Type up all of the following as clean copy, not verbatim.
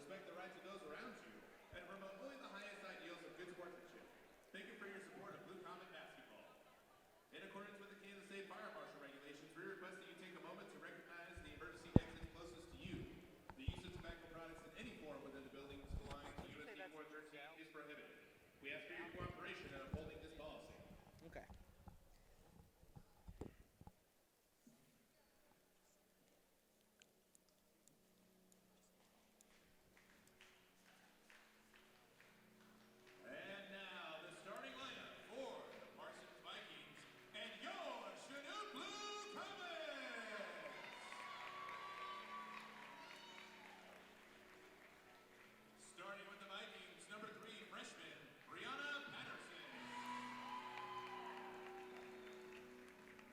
respect the rights of those around you, and promote only the highest ideals of good sportsmanship. Thank you for your support of Blue Comet basketball. In accordance with the Kansas State Fire Marshal regulations, we request that you take a moment to recognize the emergency exits closest to you. The use of tobacco products in any form within the buildings belonging to USD 413 is prohibited. We ask for your cooperation in upholding this policy. Okay. And now, the starting lineup for the Parsons Vikings and your Chanute Blue Comets. Starting with the Vikings, number 3 freshman, Brianna Patterson.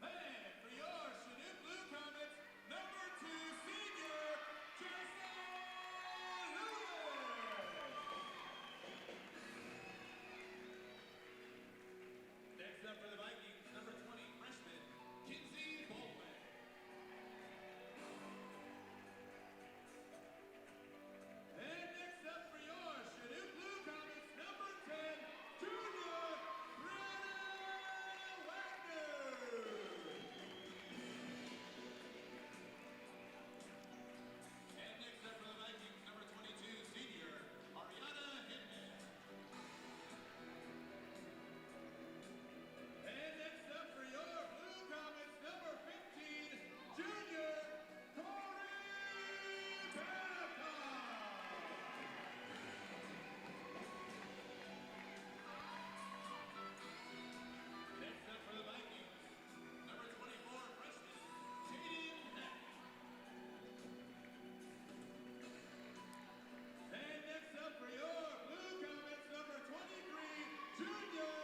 And for your Chanute Blue Comets, number 2 senior, Jason Lewis. Next up for the Vikings, number 20 freshman, Kinsey Baldwin. And next up for your Chanute Blue Comets, number 10, junior, Brianna Wagner. And next up for the Vikings, number 22, senior, Ariana Hinman. And next up for your Blue Comets, number 15, junior, Corey Benicott. Next up for the Vikings, number 24, freshman, Jaden Heck. And next up for your Blue Comets, number 23, junior,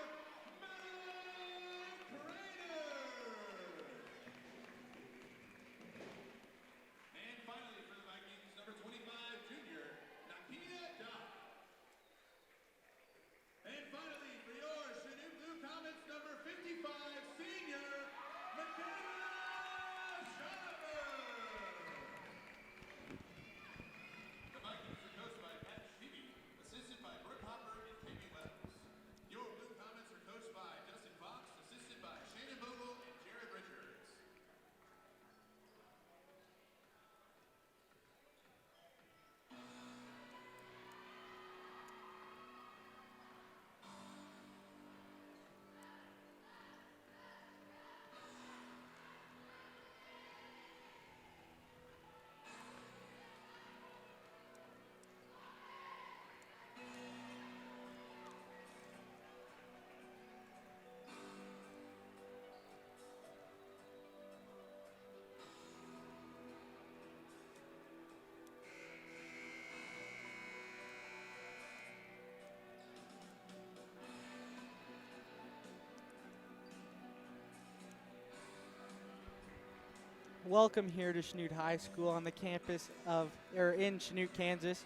Madeline Crater. And finally for the Vikings, number 25, junior, Nakia Dodd. And finally for your Chanute Blue Comets, number 55, senior, Michaela Schreiber. The Vikings are coached by Pat Sheeby, assisted by Brooke Hopper and Katie Wells. Your Blue Comets are coached by Justin Fox, assisted by Shannon Bogle and Jared Richards. Welcome here to Chanute High School on the campus in Chanute, Kansas.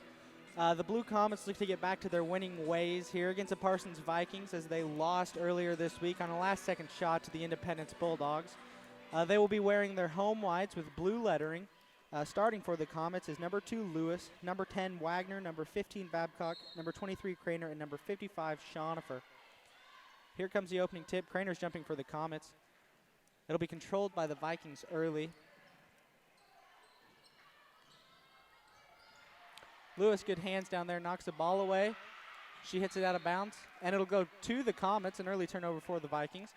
The Blue Comets look to get back to their winning ways here against the Parsons Vikings as they lost earlier this week on a last-second shot to the Independence Bulldogs. They will be wearing their home whites with blue lettering. Starting for the Comets is number 2 Lewis, number 10 Wagner, number 15 Babcock, number 23 Craner, and number 55 Schonifer. Here comes the opening tip. Craner's jumping for the Comets. It'll be controlled by the Vikings early. Lewis, good hands down there, knocks the ball away. She hits it out of bounds, and it'll go to the Comets, an early turnover for the Vikings.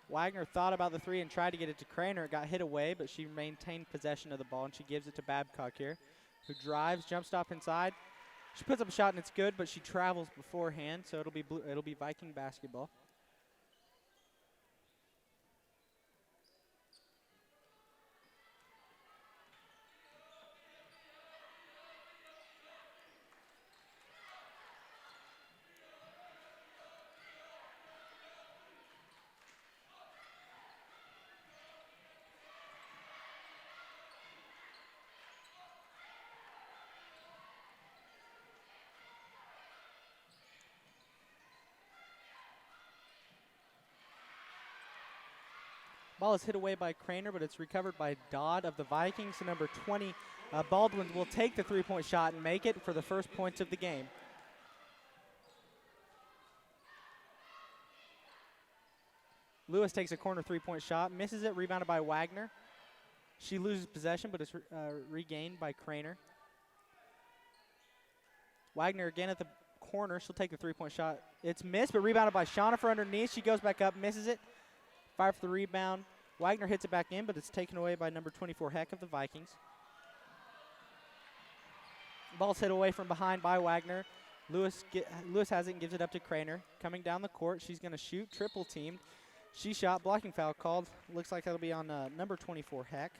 Wagner thought about the three and tried to get it to Craner. It got hit away, but she maintained possession of the ball, and she gives it to Babcock here, who drives, jump stop inside. She puts up a shot, and it's good, but she travels beforehand, so it'll be Viking basketball. Ball is hit away by Craner, but it's recovered by Dodd of the Vikings. So number 20, Baldwin will take the three-point shot and make it for the first points of the game. Lewis takes a corner three-point shot, misses it, rebounded by Wagner. She loses possession, but it's regained by Craner. Wagner again at the corner. She'll take the three-point shot. It's missed, but rebounded by Chanute underneath. She goes back up, misses it. Fire for the rebound. Wagner hits it back in, but it's taken away by number 24, Heck of the Vikings. Ball's hit away from behind by Wagner. Lewis has it and gives it up to Craner. Coming down the court, she's going to shoot, triple teamed. She shot, blocking foul called. Looks like that'll be on number 24, Heck.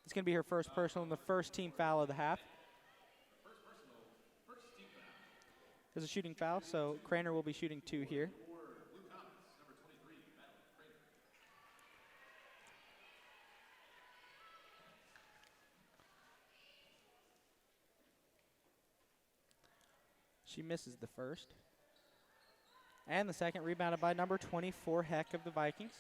It's going to be her first personal and the first team foul of the half. There's a shooting foul, so Craner will be shooting 2 here. She misses the first. And the second, rebounded by number 24, Heck of the Vikings.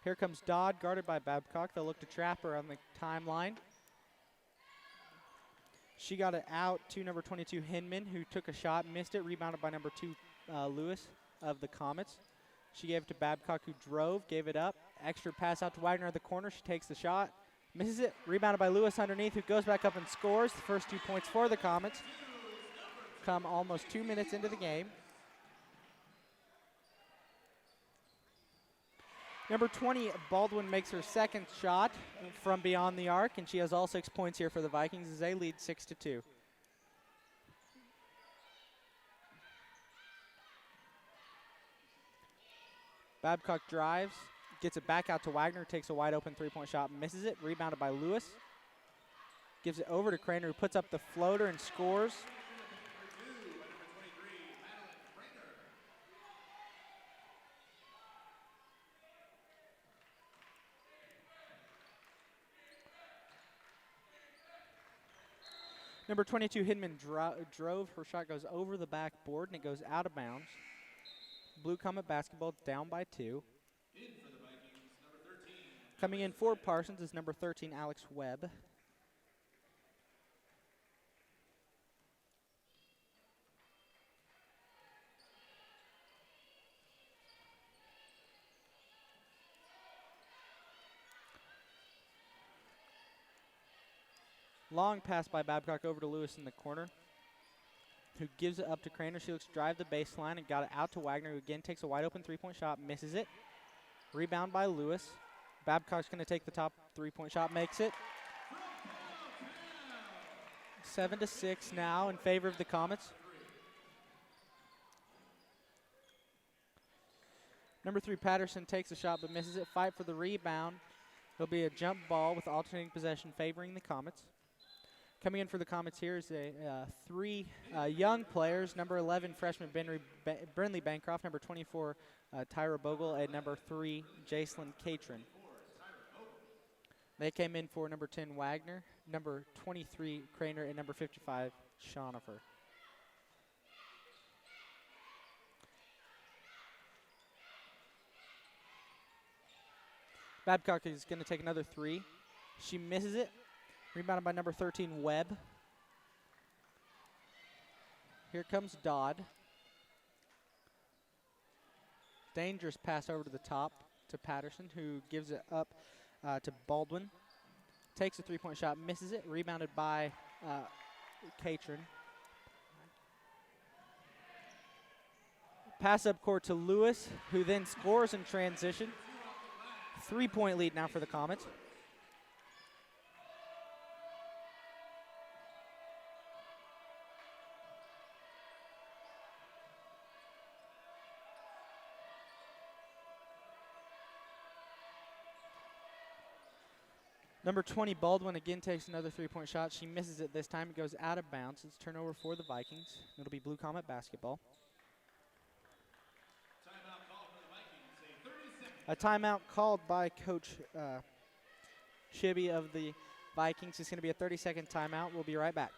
Here comes Dodd, guarded by Babcock. They'll look to trap her on the timeline. She got it out to number 22, Hinman, who took a shot, missed it, rebounded by number 2, Lewis of the Comets. She gave it to Babcock, who drove, gave it up. Extra pass out to Wagner at the corner. She takes the shot, misses it, rebounded by Lewis underneath, who goes back up and scores. The first 2 points for the Comets come almost 2 minutes into the game. Number 20, Baldwin makes her second shot from beyond the arc, and she has all 6 points here for the Vikings as they lead 6-2. Babcock drives, gets it back out to Wagner, takes a wide open three-point shot, misses it, rebounded by Lewis. Gives it over to Craner, who puts up the floater and scores. Number 22, Hinman drove. Her shot goes over the backboard, and it goes out of bounds. Blue Comet basketball down by 2. Coming in for Parsons is number 13, Alex Webb. Long pass by Babcock over to Lewis in the corner, who gives it up to Craner. She looks to drive the baseline and got it out to Wagner, who again takes a wide open three-point shot, misses it. Rebound by Lewis. Babcock's going to take the top three-point shot, makes it. 7-6 now in favor of the Comets. Number 3, Patterson takes a shot but misses it. Fight for the rebound. It'll be a jump ball with alternating possession favoring the Comets. Coming in for the Comets here is 3 young players. Number 11, freshman Brinley Bancroft. Number 24, Tyra Bogle. And number 3, Jacelyn Catron. They came in for number 10, Wagner. Number 23, Craner. And number 55, Chanute. Babcock is going to take another 3. She misses it. Rebounded by number 13, Webb. Here comes Dodd. Dangerous pass over to the top to Patterson, who gives it up to Baldwin. Takes a three-point shot, misses it. Rebounded by Catron. Pass up court to Lewis, who then scores in transition. 3-point lead now for the Comets. Number 20, Baldwin, again takes another three-point shot. She misses it this time. It goes out of bounds. It's turnover for the Vikings. It'll be Blue Comet basketball. A timeout called by Coach Shibby of the Vikings. It's going to be a 30-second timeout. We'll be right back.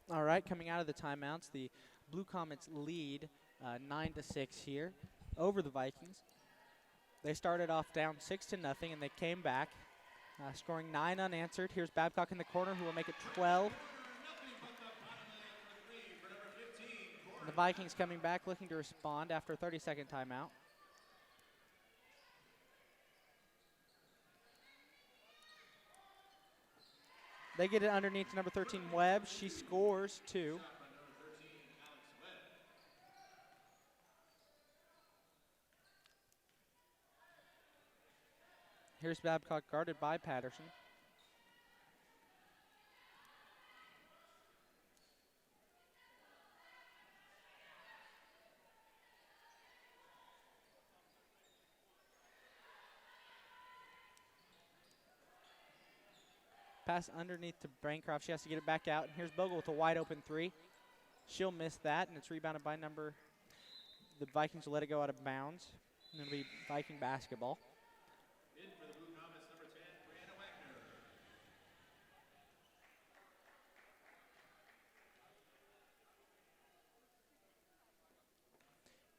All right, coming out of the timeouts, the Blue Comets lead 9-6 here over the Vikings. They started off down 6-0, and they came back, scoring 9 unanswered. Here's Babcock in the corner, who will make it 12. And the Vikings coming back, looking to respond after a 30-second timeout. They get it underneath to number 13, Webb. She scores 2. Here's Babcock guarded by Patterson. Pass underneath to Bancroft. She has to get it back out. And here's Bogle with a wide open 3. She'll miss that, and it's rebounded by the Vikings will let it go out of bounds. And it'll be Viking basketball. In for the Blue Comets, number 10, Brianna Wagner.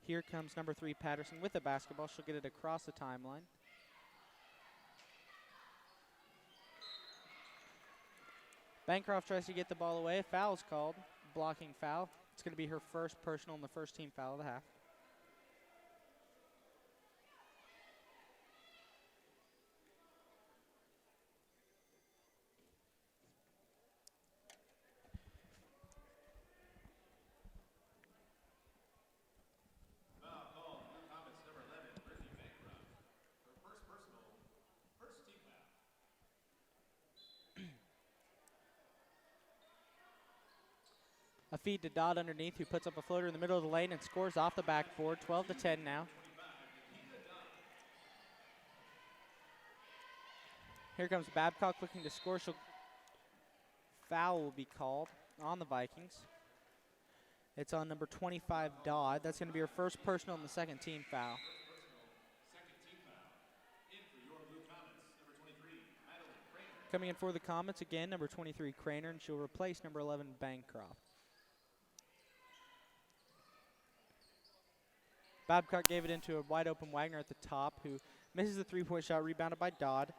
Here comes number 3, Patterson, with the basketball. She'll get it across the timeline. Bancroft tries to get the ball away. Foul's called, blocking foul. It's going to be her first personal and the first team foul of the half. Foul called, Blue Comets, number 11, Brittany Bancroft. Her first personal, first team foul. A feed to Dodd underneath, who puts up a floater in the middle of the lane and scores off the backboard. 12-10 now. Here comes Babcock looking to score. Foul will be called on the Vikings. It's on number 25, Dodd. That's going to be her first personal and the second team foul. Second team foul. In for your Blue Comets, number 23, Madeline Craner. Coming in for the Comets again, number 23, Craner, and she'll replace number 11, Bancroft. Babcock gave it into a wide open Wagner at the top, who misses the three-point shot, rebounded by Dodd.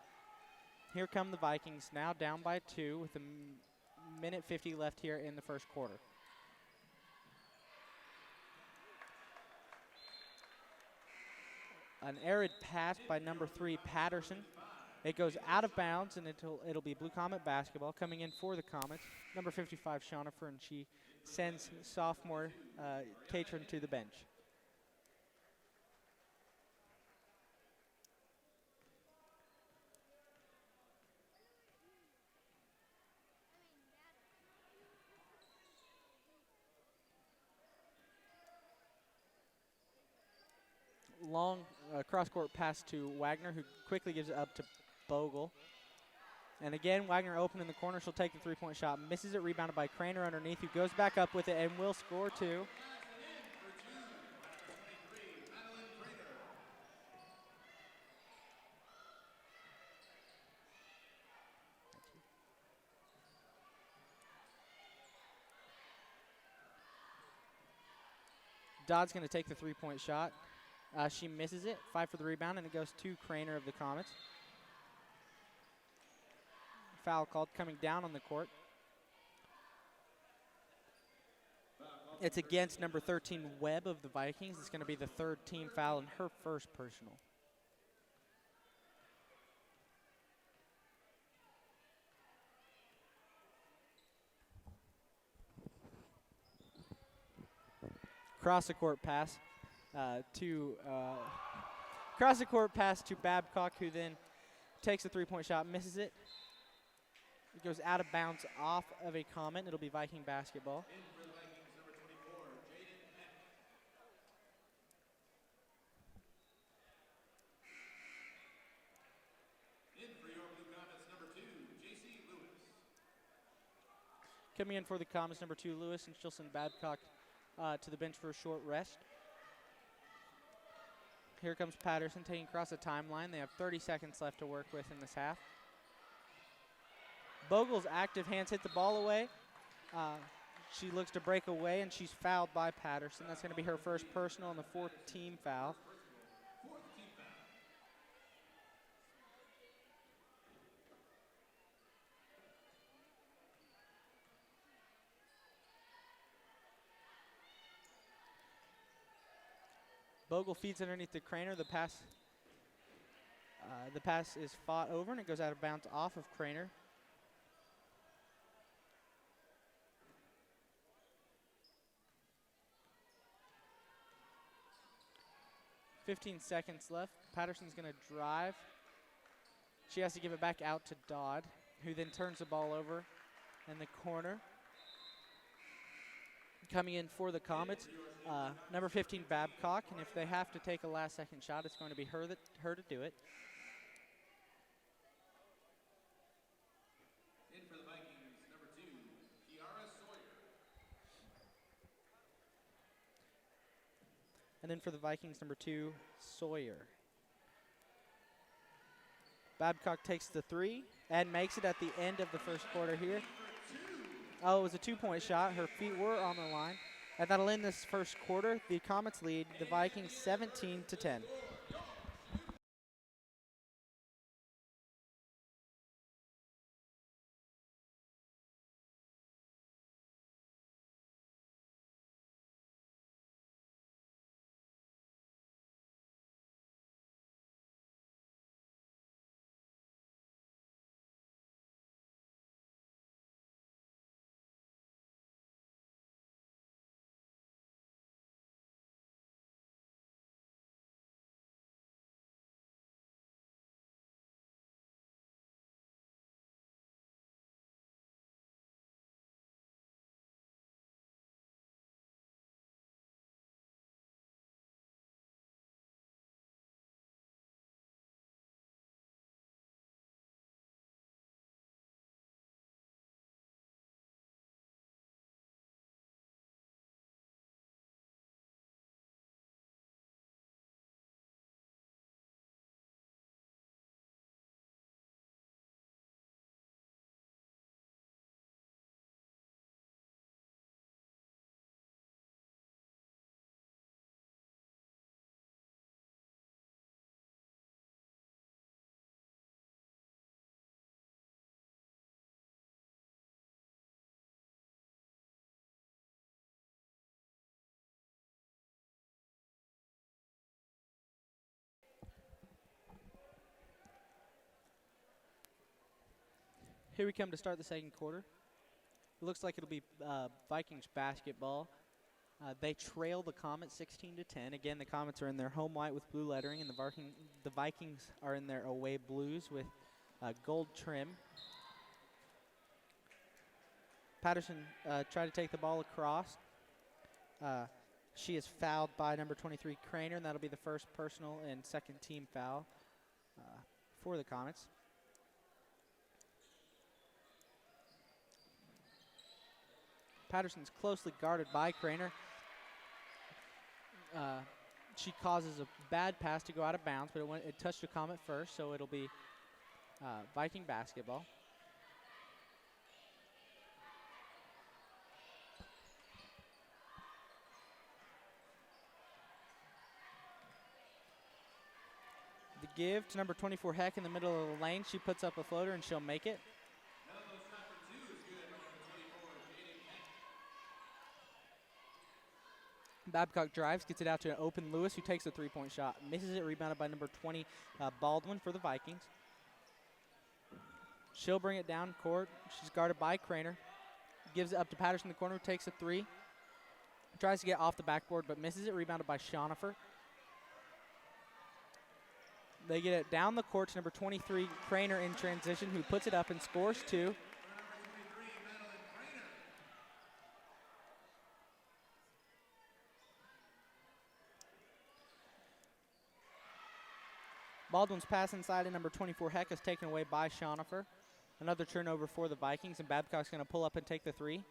Here come the Vikings, now down by 2 with a minute 50 left here in the first quarter. An arid pass by number 3, Patterson. It goes out of bounds, and it'll be Blue Comet basketball. Coming in for the Comets, number 55, Shonifer, and she sends sophomore Catron to the bench. Long cross-court pass to Wagner, who quickly gives it up to Bogle. And again, Wagner open in the corner. She'll take the three-point shot. Misses it, rebounded by Craner underneath, who goes back up with it and will score 2. Dodd's going to take the three-point shot. She misses it. 5 for the rebound, and it goes to Craner of the Comets. Foul called coming down on the court. It's against number 13, Webb of the Vikings. It's going to be the third team foul and her first personal. Cross the court pass to Babcock, who then takes a three-point shot, misses it. It goes out of bounds off of a Comet. It'll be Viking basketball. In for the Vikings, number 24, Jaden Peck. In for your Blue Comets, number 2, J.C. Lewis. Coming in for the Comets, number 2, Lewis, and she'll send Babcock to the bench for a short rest. Here comes Patterson taking across the timeline. They have 30 seconds left to work with in this half. Bogle's active hands hit the ball away. She looks to break away, and she's fouled by Patterson. That's going to be her first personal and the fourth team foul. Bogle feeds underneath to Craner. The pass is fought over, and it goes out of bounds off of Craner. .15 seconds left. Patterson's going to drive. She has to give it back out to Dodd, who then turns the ball over in the corner. Coming in for the Comets, number 15, Babcock, and if they have to take a last-second shot, it's going to be her to do it. In for the Vikings, number 2, Kiara Sawyer. And then for the Vikings, number 2, Sawyer. Babcock takes the 3 and makes it at the end of the first quarter here. Oh, it was a 2-point shot. Her feet were on the line. And that'll end this first quarter. The Comets lead the Vikings 17-10. Here we come to start the second quarter. It looks like it'll be Vikings basketball. They trail the Comets 16-10. Again, the Comets are in their home white with blue lettering, and the Vikings are in their away blues with gold trim. Patterson tried to take the ball across. She is fouled by number 23, Craner, and that'll be the first personal and second team foul for the Comets. Patterson's closely guarded by Craner. She causes a bad pass to go out of bounds, but it touched the Comet first, so it'll be Viking basketball. The give to number 24, Heck, in the middle of the lane. She puts up a floater, and she'll make it. Babcock drives, gets it out to an open Lewis, who takes a three-point shot. Misses it, rebounded by number 20, Baldwin for the Vikings. She'll bring it down court. She's guarded by Craner. Gives it up to Patterson in the corner, who takes a three. Tries to get off the backboard, but misses it, rebounded by Schonifer. They get it down the court to number 23, Craner in transition, who puts it up and scores two. Baldwin's pass inside, and number 24, Heck, is taken away by Schonifer. Another turnover for the Vikings, and Babcock's going to pull up and take the three.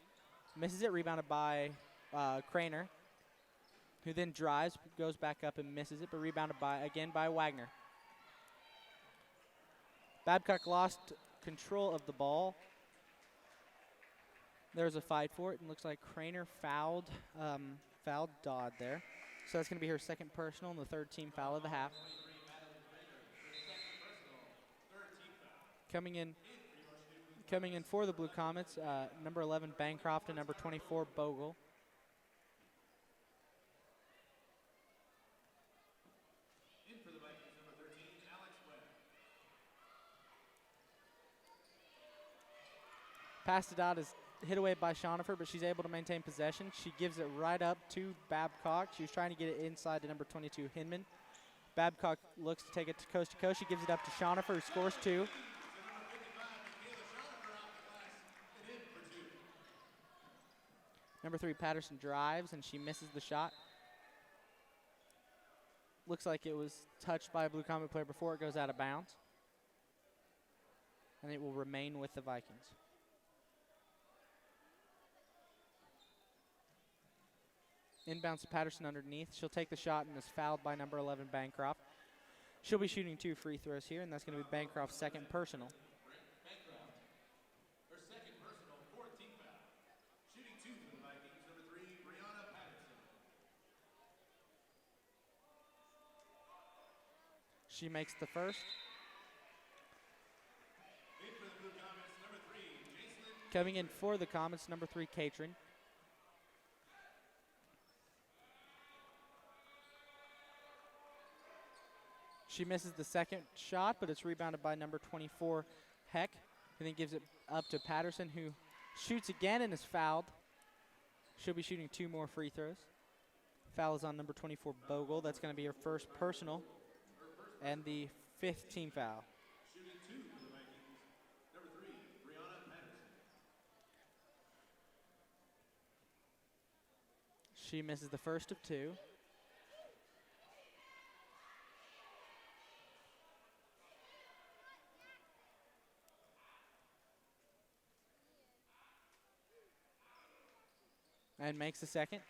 Misses it, rebounded by Craner, who then drives, goes back up and misses it, but rebounded again by Wagner. Babcock lost control of the ball. There's a fight for it, and looks like Craner fouled Dodd there. So that's going to be her second personal and the third team foul of the half. Coming in for the Blue Comets, number 11 Bancroft and number 24 Bogle. Pass to Dodd is hit away by Schonifer, but she's able to maintain possession. She gives it right up to Babcock. She was trying to get it inside to number 22 Hinman. Babcock looks to take it to coast. She gives it up to Schonifer, who scores 2. Number 3 Patterson drives, and she misses the shot. Looks like it was touched by a Blue Comet player before it goes out of bounds. And it will remain with the Vikings. Inbounds to Patterson underneath. She'll take the shot and is fouled by number 11 Bancroft. She'll be shooting 2 free throws here, and that's going to be Bancroft's second personal. She makes the first. Coming in for the Comets, number 3 Catron. She misses the second shot, but it's rebounded by number 24, Heck, who then gives it up to Patterson, who shoots again and is fouled. She'll be shooting 2 more free throws. Foul is on number 24, Bogle. That's going to be her first personal and the 5th team foul. She misses the first of 2. And makes the second.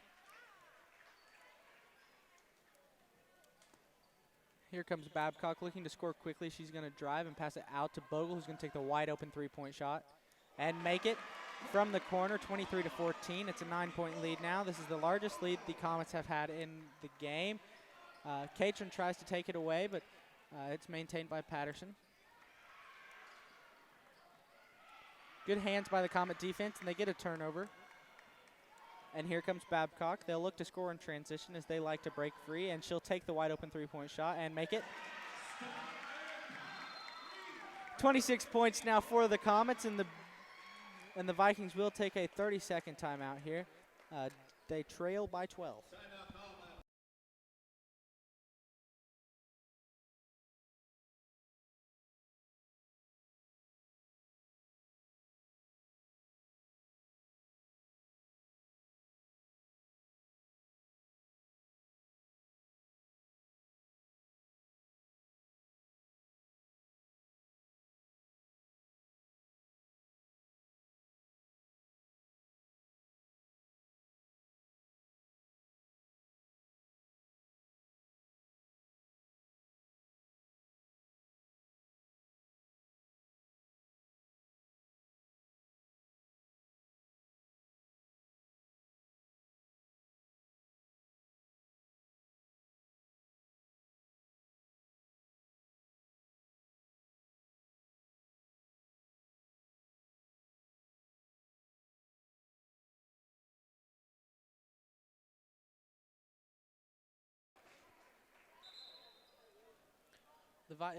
Here comes Babcock looking to score quickly. She's going to drive and pass it out to Bogle, who's going to take the wide open 3-point shot and make it from the corner, 23-14. It's a 9-point lead now. This is the largest lead the Comets have had in the game. Catron tries to take it away, but it's maintained by Patterson. Good hands by the Comet defense, and they get a turnover. And here comes Babcock. They'll look to score in transition as they like to break free, and she'll take the wide open 3-point shot and make it. 26 points now for the Comets, and the Vikings will take a 30-second timeout here. They trail by 12.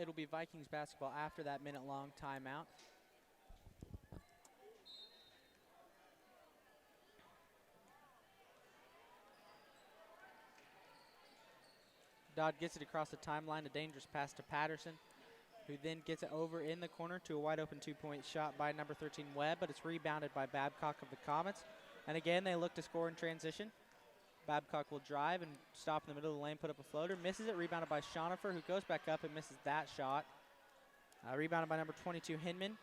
It'll be Vikings basketball after that minute-long timeout. Dodd gets it across the timeline, a dangerous pass to Patterson, who then gets it over in the corner to a wide-open 2-point shot by number 13 Webb, but it's rebounded by Babcock of the Comets. And again, they look to score in transition. Babcock will drive and stop in the middle of the lane, put up a floater, misses it, rebounded by Schonifer, who goes back up and misses that shot. Rebounded by number 22, Hinman.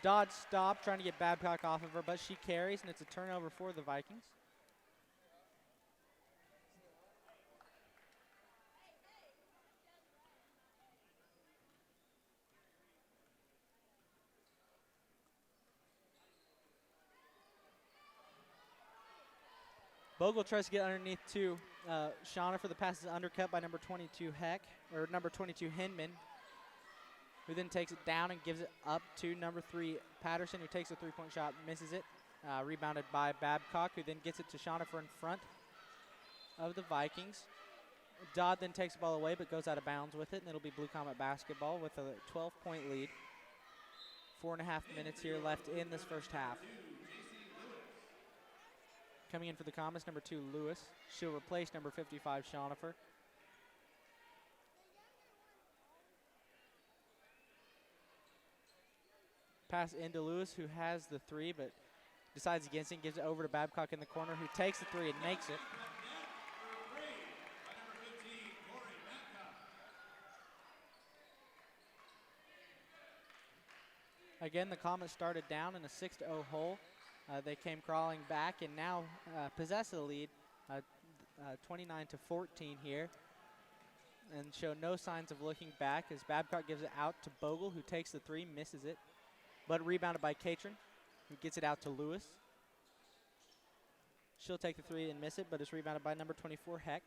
Dodd stopped, trying to get Babcock off of her, but she carries, and it's a turnover for the Vikings. Bogle tries to get underneath to Shauna for the pass is undercut by number 22 Heck, or number 22 Hinman, who then takes it down and gives it up to number 3 Patterson, who takes a three-point shot, misses it. Rebounded by Babcock, who then gets it to Shauna for in front of the Vikings. Dodd then takes the ball away but goes out of bounds with it, and it'll be Blue Comet basketball with a 12-point lead. 4.5 minutes here left in this first half. Coming in for the Comets, number 2 Lewis. She'll replace number 55 Shonifer. Pass into Lewis, who has the three but decides against it and gives it over to Babcock in the corner, who takes the three and makes it. Again, the Comets started down in a 6-0 hole. They came crawling back and now possess the lead, 29-14 here, and show no signs of looking back as Babcock gives it out to Bogle, who takes the three, misses it, but rebounded by Catron, who gets it out to Lewis. She'll take the three and miss it, but it's rebounded by number 24 Heck.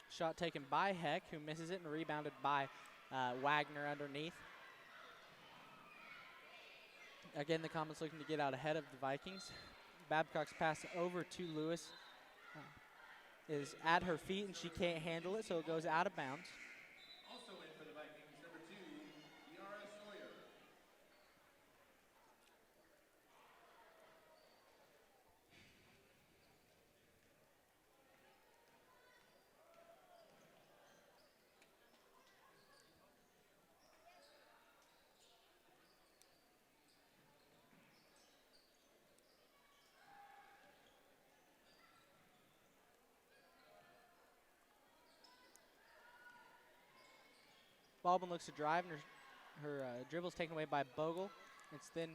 Shot taken by Heck, who misses it, and rebounded by Wagner underneath. Again, the Comets looking to get out ahead of the Vikings. Babcock's pass over to Lewis is at her feet, and she can't handle it, so it goes out of bounds. Also in for the Vikings, number 2, Yara Sawyer. Baldwin looks to drive, and her dribble's taken away by Bogle. It's then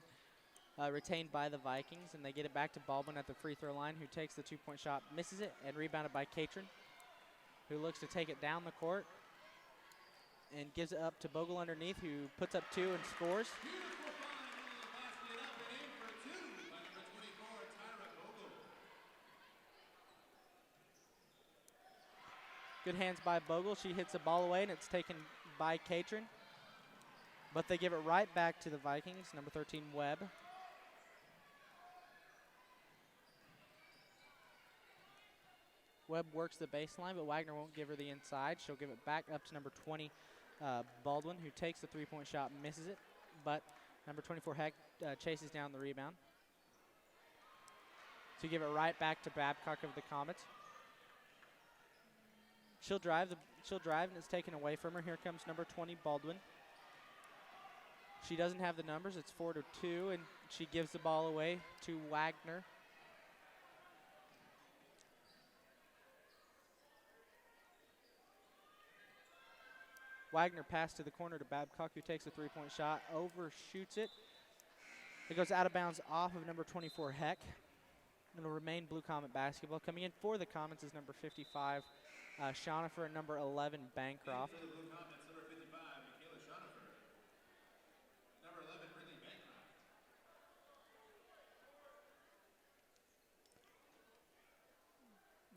retained by the Vikings, and they get it back to Baldwin at the free throw line, who takes the two-point shot, misses it, and rebounded by Catron, who looks to take it down the court and gives it up to Bogle underneath, who puts up two and scores. Good hands by Bogle. She hits the ball away, and it's taken by Catron. But they give it right back to the Vikings, number 13, Webb. Webb works the baseline, but Wagner won't give her the inside. She'll give it back up to number 20, Baldwin, who takes the three-point shot, misses it. But number 24, Heck, chases down the rebound to give it right back to Babcock of the Comets. She'll drive, and it's taken away from her. Here comes number 20, Baldwin. She doesn't have the numbers. It's 4-2, and she gives the ball away to Wagner. Wagner passed to the corner to Babcock, who takes a three-point shot, overshoots it. It goes out of bounds off of number 24, Heck. It'll remain Blue Comet basketball. Coming in for the Comets is number 55, Shonifer, and number 11, Bancroft.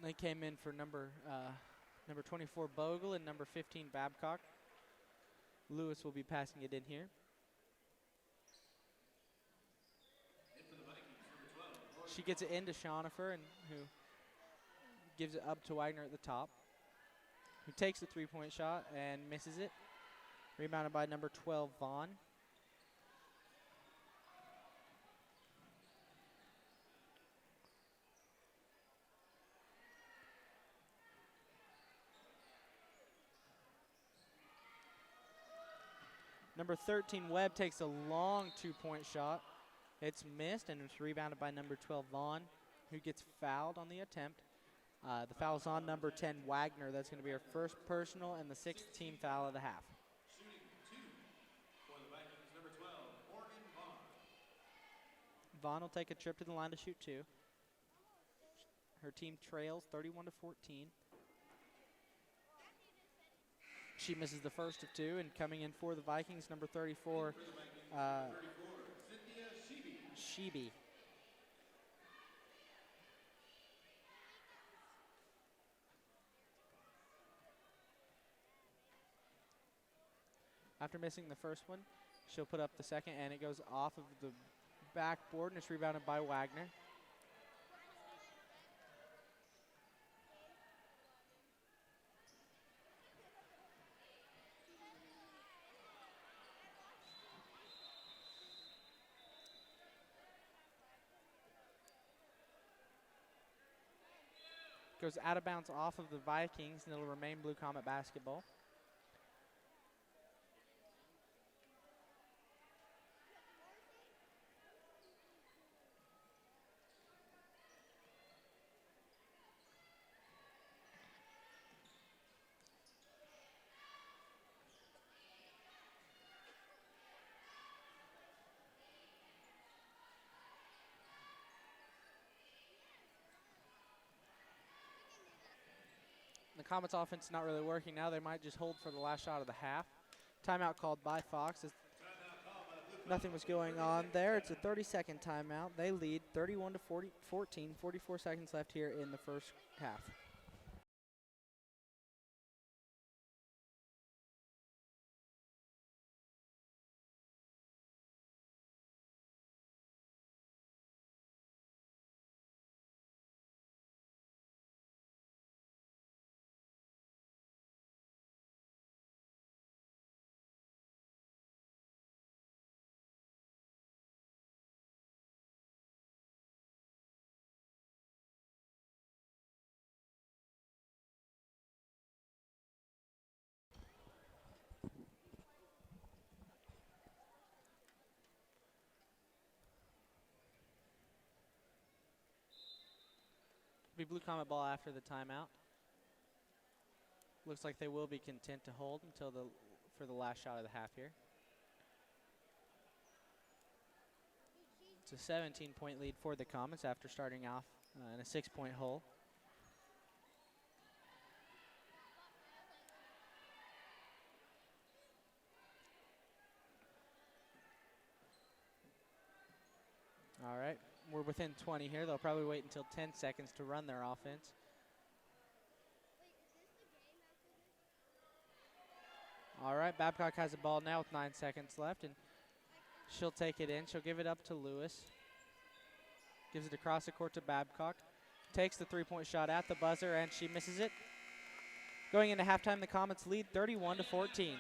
They came in for number 24, Bogle, and number 15, Babcock. Lewis will be passing it in here. She gets it into Shonifer, and who gives it up to Wagner at the top, who takes the three-point shot and misses it. Rebounded by number 12, Vaughn. Number 13, Webb, takes a long two-point shot. It's missed, and it's rebounded by number 12, Vaughn, who gets fouled on the attempt. The foul's on number 10, Wagner. That's going to be her first personal and the sixth team foul of the half. Shooting 2 for the Vikings, number 12, Morgan Vaughn. Vaughn will take a trip to the line to shoot two. Her team trails 31-14. She misses the first of two, and coming in for the Vikings, number 34, Sheeby. After missing the first one, she'll put up the second, and it goes off of the backboard, and it's rebounded by Wagner. Goes out of bounds off of the Vikings, and it'll remain Blue Comet basketball. The Comets offense not really working now. They might just hold for the last shot of the half. Timeout called by Fox. Nothing was going on there. It's a 30-second timeout. They lead 31 to 14. 44 seconds left here in the first half. Be Blue Comet ball after the timeout. Looks like they will be content to hold until for the last shot of the half here. It's a 17-point lead for the Comets after starting off in a 6-point hole. All right, we're within 20 here. They'll probably wait until 10 seconds to run their offense. All right, Babcock has the ball now with 9 seconds left, and she'll take it in. She'll give it up to Lewis. Gives it across the court to Babcock. Takes the three-point shot at the buzzer, and she misses it. Going into halftime, the Comets lead 31 to 14.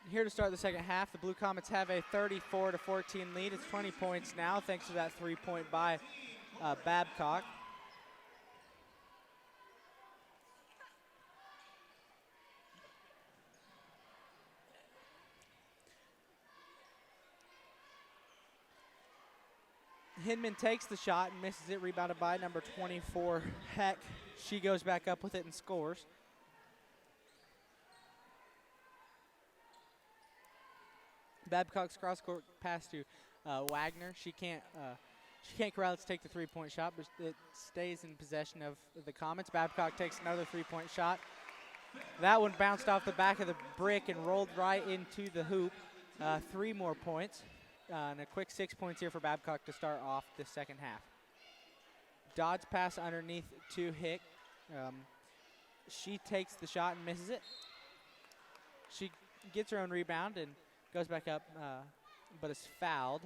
Here to start the second half, the Blue Comets have a 34-14 lead. It's 20 points now, thanks to that 3-point by Babcock. Hinman takes the shot and misses it, rebounded by number 24, Heck. She goes back up with it and scores. Babcock's cross-court pass to Wagner. She can't corral it to take the three-point shot, but it stays in possession of the Comets. Babcock takes another three-point shot. That one bounced off the back of the brick and rolled right into the hoop. 3 more points. And a quick 6 points here for Babcock to start off the second half. Dodd's pass underneath to Hick. She takes the shot and misses it. She gets her own rebound and goes back up, but is fouled.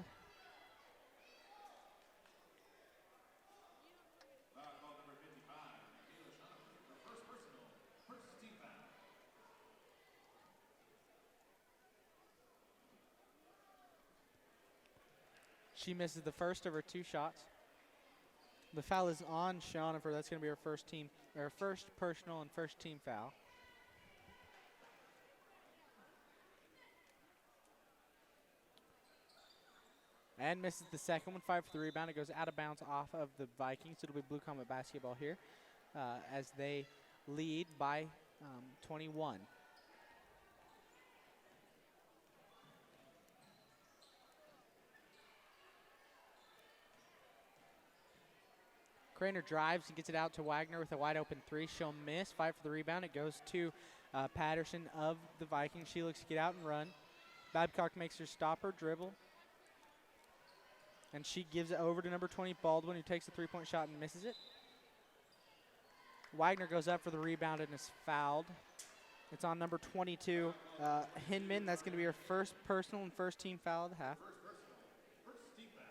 Ball number 55, Chanute, her first personal, first team foul. She misses the first of her 2 shots. The foul is on Chanute. That's going to be her first personal and first team foul. And misses the second one, 5 for the rebound. It goes out of bounds off of the Vikings. It'll be Blue Comet basketball here as they lead by 21. Craner drives and gets it out to Wagner with a wide open 3. She'll miss. 5 for the rebound. It goes to Patterson of the Vikings. She looks to get out and run. Babcock makes her stop her dribble. And she gives it over to number 20, Baldwin, who takes the three-point shot and misses it. Wagner goes up for the rebound and is fouled. It's on number 22, Hinman. That's going to be her first personal and first team foul of the half. First team foul.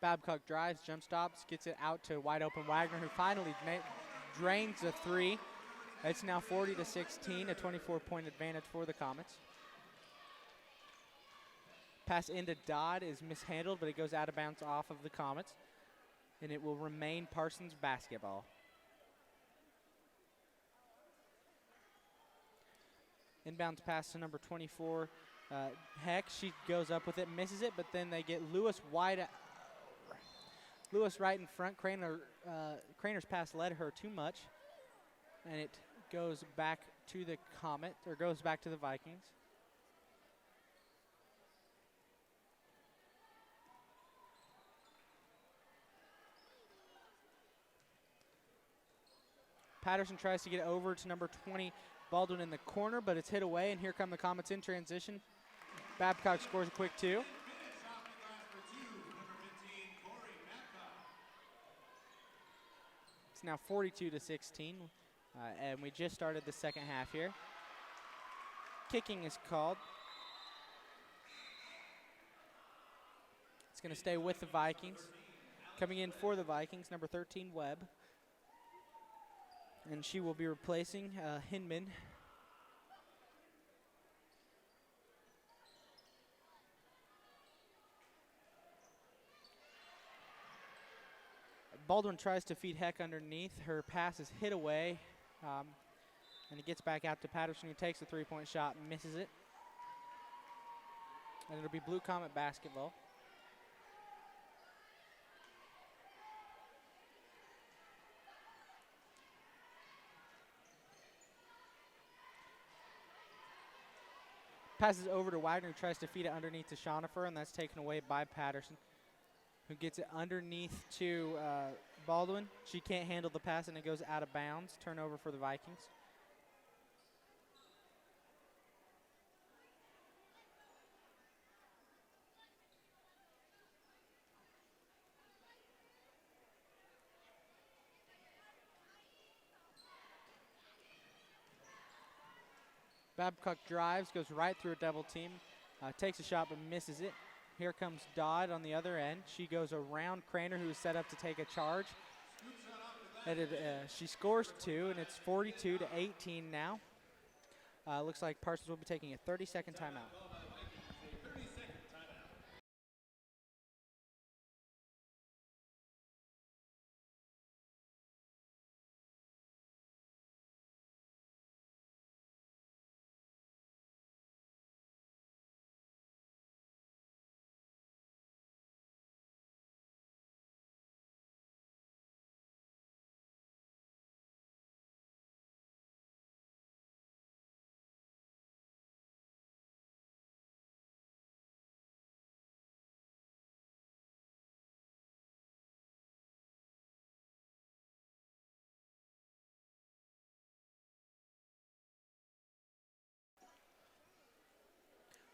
Babcock drives, jump stops, gets it out to wide open Wagner, who finally drains the 3. It's now 40-16, a 24-point advantage for the Comets. Pass into Dodd is mishandled, but it goes out of bounds off of the Comets, and it will remain Parsons basketball. Inbounds pass to number 24, Heck. She goes up with it, misses it, but then they get Lewis right in front. Craner's pass led her too much, and it goes back to the Comet, or goes back to the Vikings. Patterson tries to get over to number 20, Baldwin in the corner, but it's hit away, and here come the Comets in transition. Babcock scores a quick 2. It's now 42-16, and we just started the second half here. Kicking is called. It's going to stay with the Vikings. Coming in for the Vikings, number 13, Webb. And she will be replacing Hinman. Baldwin tries to feed Heck underneath. Her pass is hit away. And it gets back out to Patterson, who takes the three-point shot and misses it. And it'll be Blue Comet basketball. Passes over to Wagner, who tries to feed it underneath to Chanute, and that's taken away by Patterson, who gets it underneath to Baldwin. She can't handle the pass, and it goes out of bounds. Turnover for the Vikings. Babcock drives, goes right through a double team, takes a shot but misses it. Here comes Dodd on the other end. She goes around Craner, who is set up to take a charge. She scores 2, and it's 42-18 now. Looks like Parsons will be taking a 30-second timeout.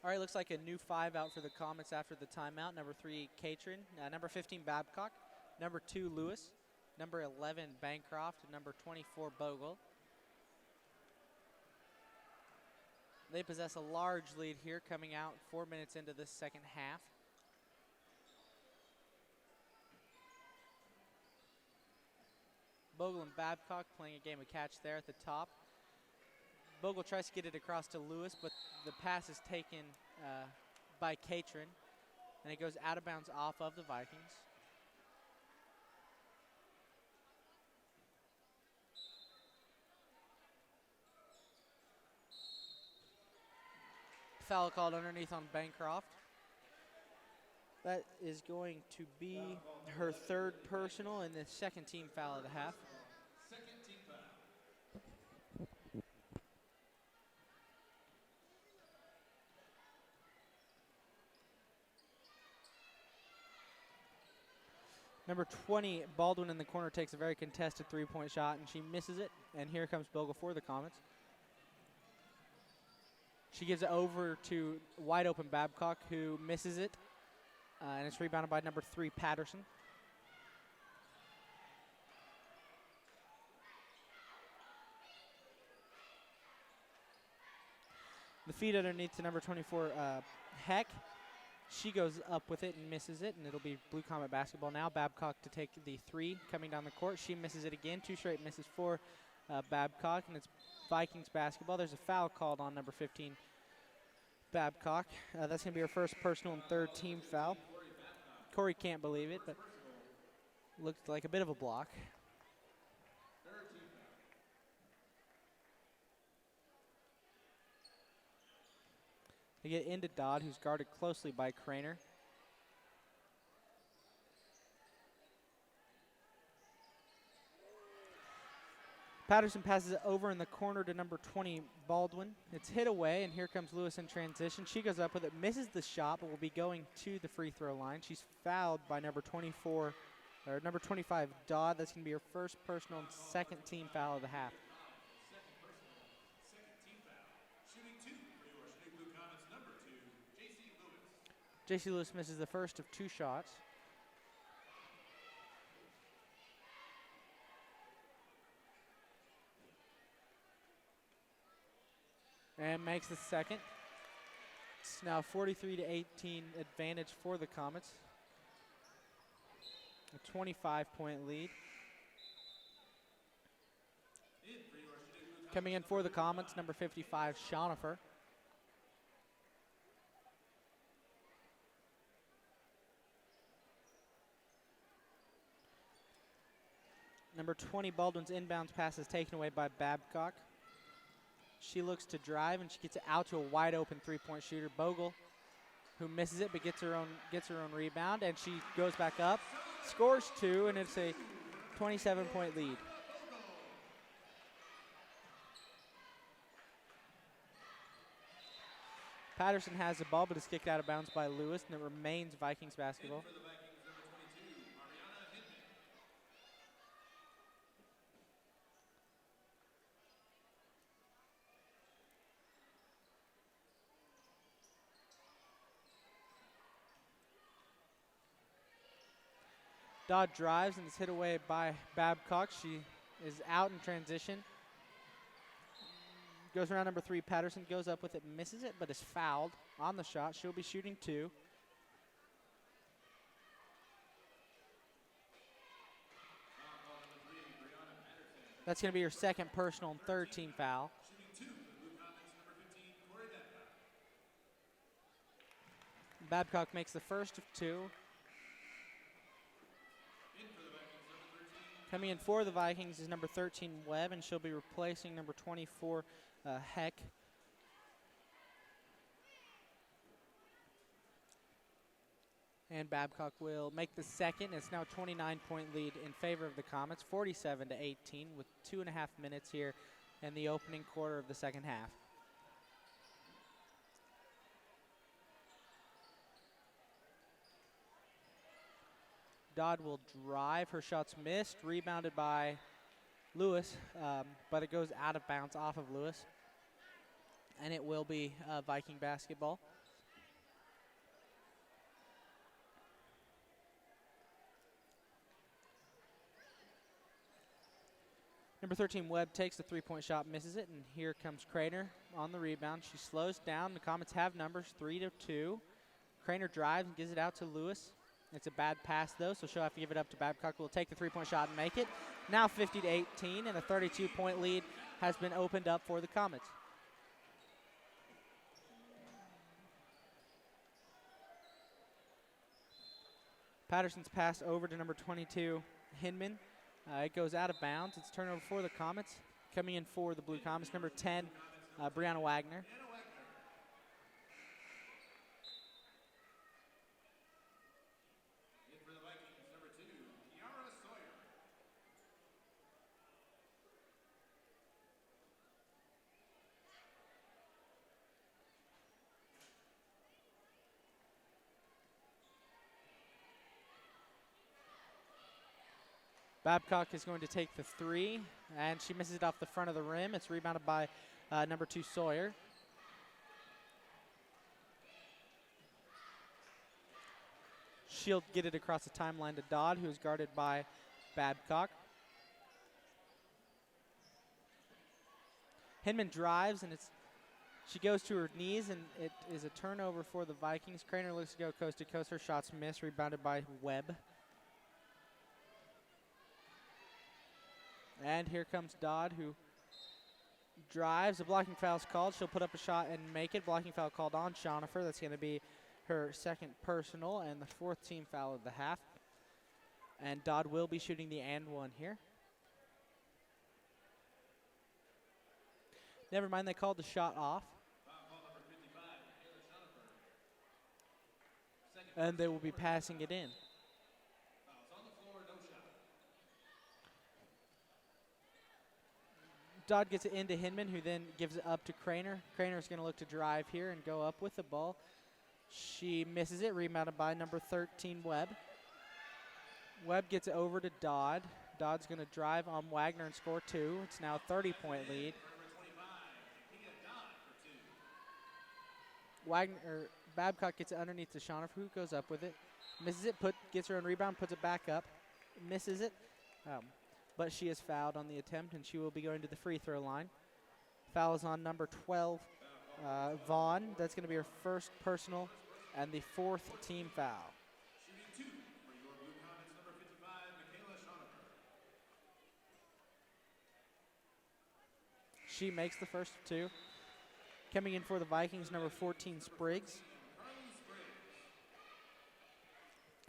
All right, looks like a new 5 out for the Comets after the timeout. Number 3, Catron. Number 15, Babcock. Number 2, Lewis. Number 11, Bancroft. And number 24, Bogle. They possess a large lead here coming out 4 minutes into this second half. Bogle and Babcock playing a game of catch there at the top. Bogle tries to get it across to Lewis, but the pass is taken by Catron, and it goes out of bounds off of the Vikings. Foul called underneath on Bancroft. That is going to be her 3rd personal and the 2nd team foul of the half. Number 20, Baldwin in the corner takes a very contested 3-point shot, and she misses it. And here comes Bogle for the Comets. She gives it over to wide open Babcock, who misses it. And it's rebounded by number 3, Patterson. The feed underneath to number 24, Heck. She goes up with it and misses it, and it'll be Blue Comet basketball now. Babcock to take the 3 coming down the court. She misses it again. 2 straight misses for Babcock, and it's Vikings basketball. There's a foul called on number 15, Babcock. That's going to be her 1st personal and 3rd team foul. Corey can't believe it, but looked like a bit of a block. They get into Dodd, who's guarded closely by Craner. Patterson passes it over in the corner to number 20, Baldwin. It's hit away, and here comes Lewis in transition. She goes up with it, misses the shot, but will be going to the free throw line. She's fouled by number 25, Dodd. That's going to be her 1st personal and 2nd team foul of the half. J.C. Lewis misses the 1st of 2 shots. And makes the 2nd. It's now 43-18 advantage for the Comets. A 25-point lead. Coming in for the Comets, number 55, Schonifer. Number 20, Baldwin's inbounds pass is taken away by Babcock. She looks to drive, and she gets it out to a wide open 3-point shooter, Bogle, who misses it but gets her own rebound, and she goes back up, scores 2, and it's a 27-point lead. Patterson has the ball, but is kicked out of bounds by Lewis, and it remains Vikings basketball. Dodd drives and is hit away by Babcock. She is out in transition. Goes around number 3, Patterson goes up with it, misses it, but is fouled on the shot. She'll be shooting 2. That's going to be her second personal and third team foul. Babcock makes the first of two. Coming in for the Vikings is number 13, Webb, and she'll be replacing number 24, Heck. And Babcock will make the second. It's now a 29-point lead in favor of the Comets, 47-18, with 2.5 minutes here in the opening quarter of the second half. Dodd will drive. Her shot's missed, rebounded by Lewis, but it goes out of bounds off of Lewis. And it will be Viking basketball. Number 13, Webb, takes the three-point shot, misses it, and here comes Craner on the rebound. She slows down. The Comets have numbers, 3-2. Craner drives and gives it out to Lewis. It's a bad pass, though, so she'll have to give it up to Babcock, who will take the three-point shot and make it. Now 50-18, and a 32-point lead has been opened up for the Comets. Patterson's pass over to number 22, Hinman. It goes out of bounds. It's turnover for the Comets. Coming in for the Blue Comets, number 10, Brianna Wagner. Babcock is going to take the three, and she misses it off the front of the rim. It's rebounded by number 2, Sawyer. She'll get it across the timeline to Dodd, who is guarded by Babcock. Hinman drives, and she goes to her knees, and it is a turnover for the Vikings. Craner looks to go coast to coast. Her shot's missed, rebounded by Webb. And here comes Dodd, who drives. A blocking foul's called. She'll put up a shot and make it. Blocking foul called on Schonifer. That's going to be her second personal and the fourth team foul of the half. And Dodd will be shooting the and one here. Never mind, they called the shot off. And they will be passing it in. Dodd gets it into Hinman, who then gives it up to Craner. Craner's going to look to drive here and go up with the ball. She misses it, rebounded by number 13, Webb. Webb gets it over to Dodd. Dodd's going to drive on Wagner and score two. It's now a 30-point lead. Babcock gets it underneath to Schonifer, who goes up with it. Misses it, gets her own rebound, puts it back up. Misses it. But she is fouled on the attempt, and she will be going to the free throw line. Foul is on number 12, Vaughn. That's going to be her first personal and the fourth team foul. She makes the first of two. Coming in for the Vikings, number 14, Spriggs.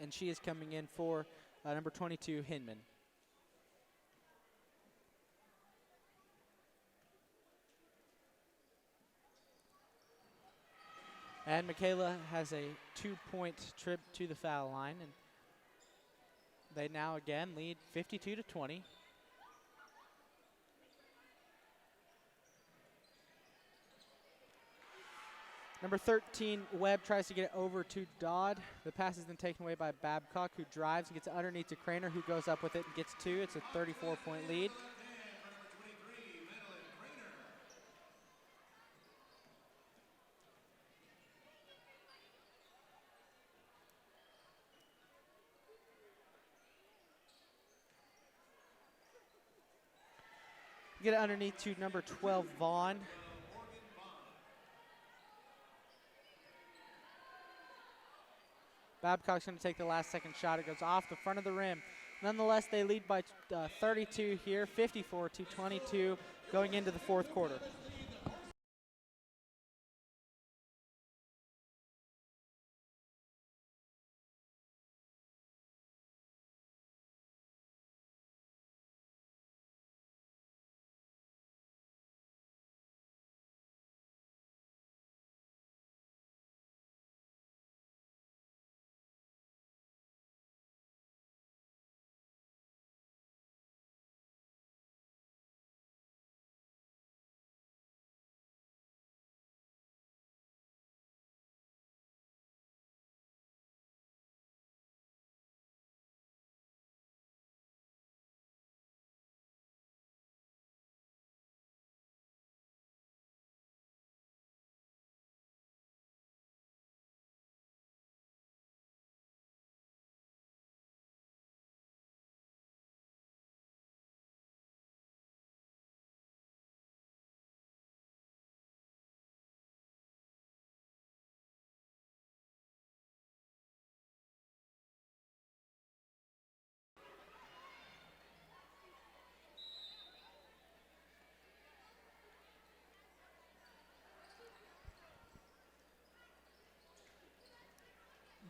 And she is coming in for number 22, Hinman. And Michaela has a 2-point trip to the foul line, and they now again lead 52-20. Number 13, Webb, tries to get it over to Dodd. The pass is then taken away by Babcock, who drives and gets it underneath to Craner, who goes up with it and gets two. It's a 34-point lead. Get it underneath to number 12, Vaughn. Babcock's going to take the last second shot. It goes off the front of the rim. Nonetheless, they lead by 32 here, 54-22, going into the fourth quarter.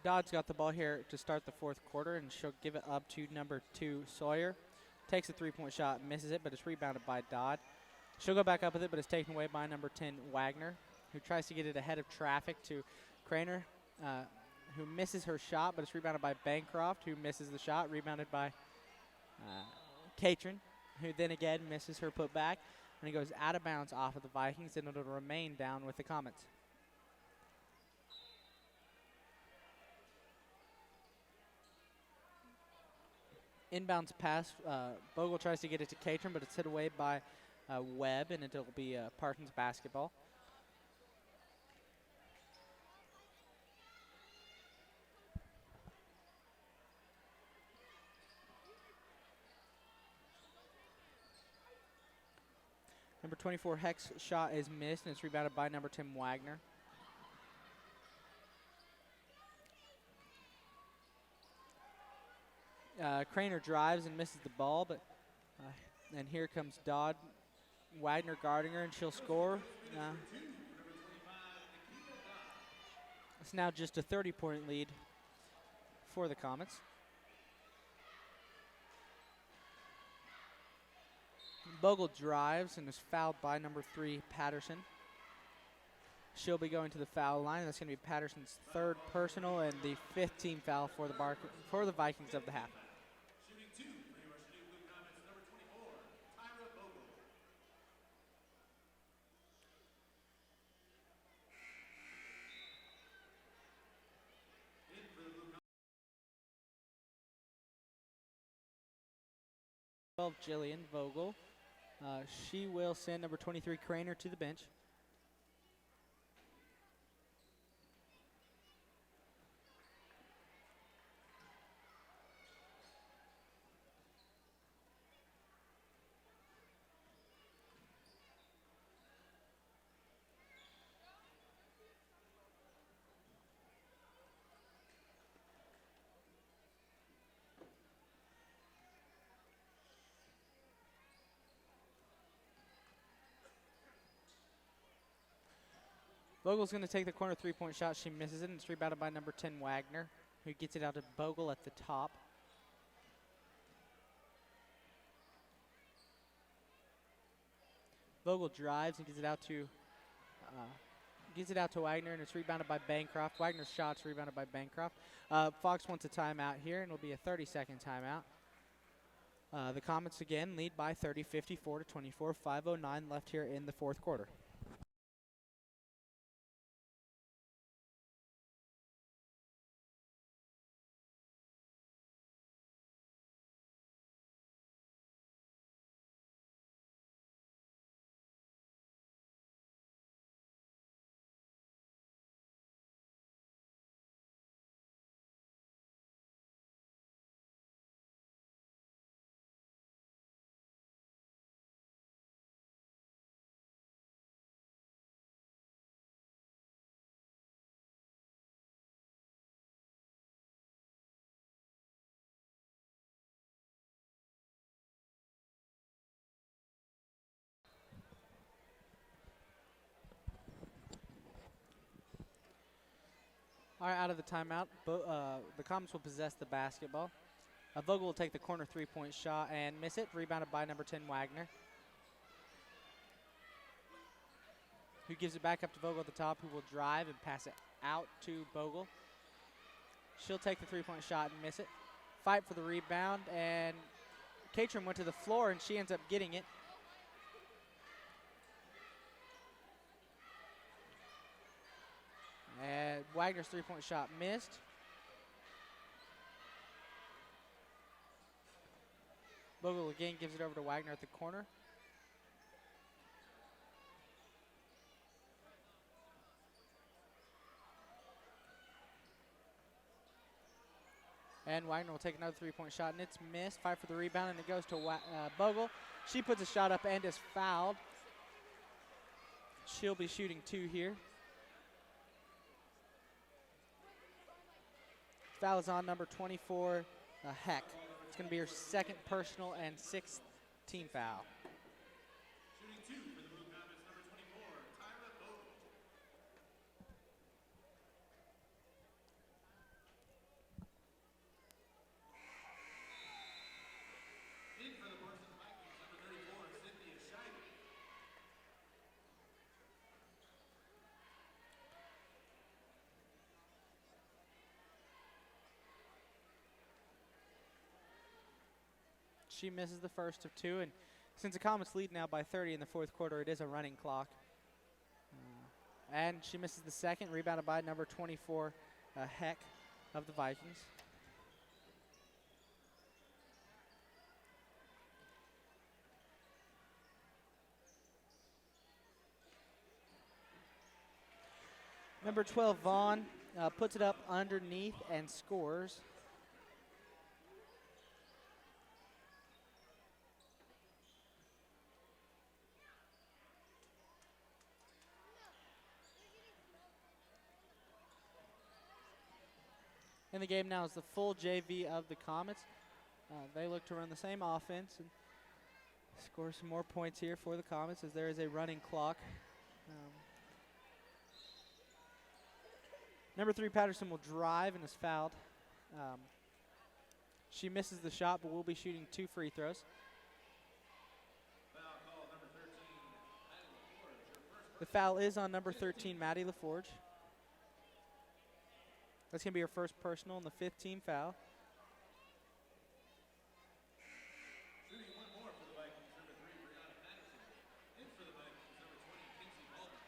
Dodd's got the ball here to start the fourth quarter, and she'll give it up to number 2, Sawyer. Takes a three-point shot, misses it, but it's rebounded by Dodd. She'll go back up with it, but it's taken away by number 10, Wagner, who tries to get it ahead of traffic to Craner, who misses her shot, but it's rebounded by Bancroft, who misses the shot, rebounded by Catron, who then again misses her putback, and it goes out of bounds off of the Vikings, and it'll remain down with the Comets. Inbounds pass, Bogle tries to get it to Catron, but it's hit away by Webb, and it'll be Parsons basketball. Number 24, Heck's shot is missed, and it's rebounded by number 10, Wagner. Craner drives and misses the ball, but and here comes Dodd. Wagner guarding her, and she'll score. It's now just a 30-point lead for the Comets. Bogle drives and is fouled by number 3, Patterson. She'll be going to the foul line. That's going to be Patterson's third personal and the 5th team foul for the Vikings of the half. Shooting 2 for your Chanute Blue Comets, number 24, Tyra Bogle. In for the Blue Comets. 12, Jillian Vogel. She will send number 23, Craner, to the bench. Vogle's going to take the corner three-point shot. She misses it, and it's rebounded by number 10, Wagner, who gets it out to Bogle at the top. Vogel drives and gets it out to Wagner, and it's rebounded by Bancroft. Wagner's shot's rebounded by Bancroft. Fox wants a timeout here, and it'll be a 30-second timeout. The Comets again lead by 30, 54-24, 5:09 left here in the fourth quarter. are out of the timeout. The Comets will possess the basketball. Vogel will take the corner three-point shot and miss it. Rebounded by number 10, Wagner, who gives it back up to Vogel at the top, who will drive and pass it out to Vogel. She'll take the three-point shot and miss it. Fight for the rebound, and Catron went to the floor, and she ends up getting it. And Wagner's three-point shot missed. Vogel again gives it over to Wagner at the corner. And Wagner will take another three-point shot, and it's missed. Fight for the rebound, and it goes to Vogel. She puts a shot up and is fouled. She'll be shooting 2 here. Foul is on number 24, Heck. It's going to be her second personal and 6th team foul. Shooting 2 for the Blue Comets, number 24, Tyra Vogel. In for the Parsons Vikings, number 34, Cynthia Scheibe. She misses the first of 2, and since the Comets lead now by 30 in the fourth quarter, it is a running clock. And she misses the second, rebounded by number 24, Heck of the Vikings. Number 12, Vaughn, puts it up underneath and scores. In the game now is the full JV of the Comets. They look to run the same offense and score some more points here for the Comets as there is a running clock. Number 3, Patterson will drive and is fouled. She misses the shot, but will be shooting 2 free throws. Foul call, number 13, Maddie LaForge. The foul is on number 13, Maddie LaForge. That's going to be her first personal and the 5th team foul. Shooting 1 more for the Vikings, number 3, Brianna Patterson. In for the Vikings, number 20, Kinsey Baldwin.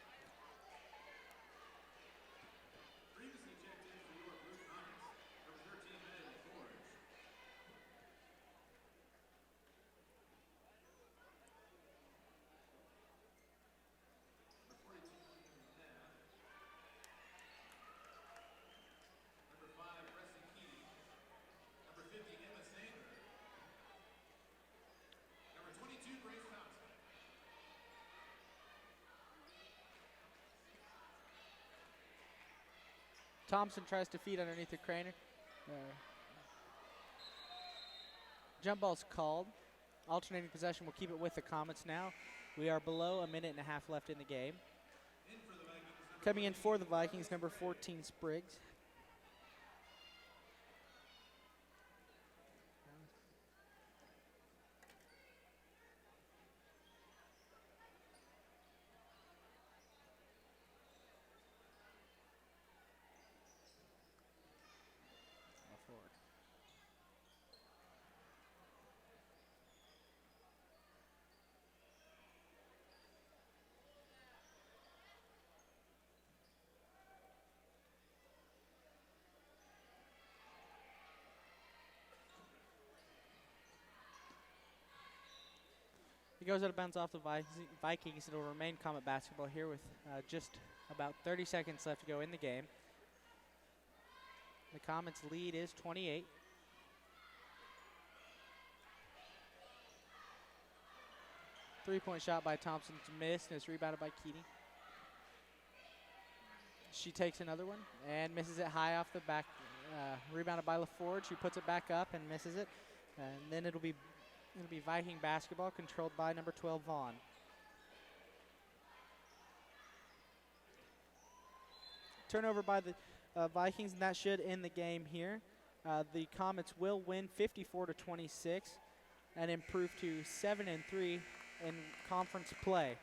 Previously checked in for your Blue Comets, number 13, Maddie LaForge. Number 42, Neff. Number 5, Preston Keating. Number 50, Emma Sanger. Number 22, Grace Thompson. Thompson tries to feed underneath the Craner. Jump ball's called. Alternating possession will keep it with the Comets now. We are below a minute and a half left in the game. In for the Vikings, Coming in for the Vikings, number 14, Spriggs. It goes out of bounds off the Vikings. It'll remain Comet basketball here with just about 30 seconds left to go in the game. The Comets' lead is 28. Three-point shot by Thompson missed, and it's rebounded by Keating. She takes another one and misses it high off the back. Rebounded by LaForge, who puts it back up and misses it. And then it'll be Viking basketball controlled by number 12, Vaughn. Turnover by the Vikings, and that should end the game here. The Comets will win 54-26 and improve to 7-3 in conference play.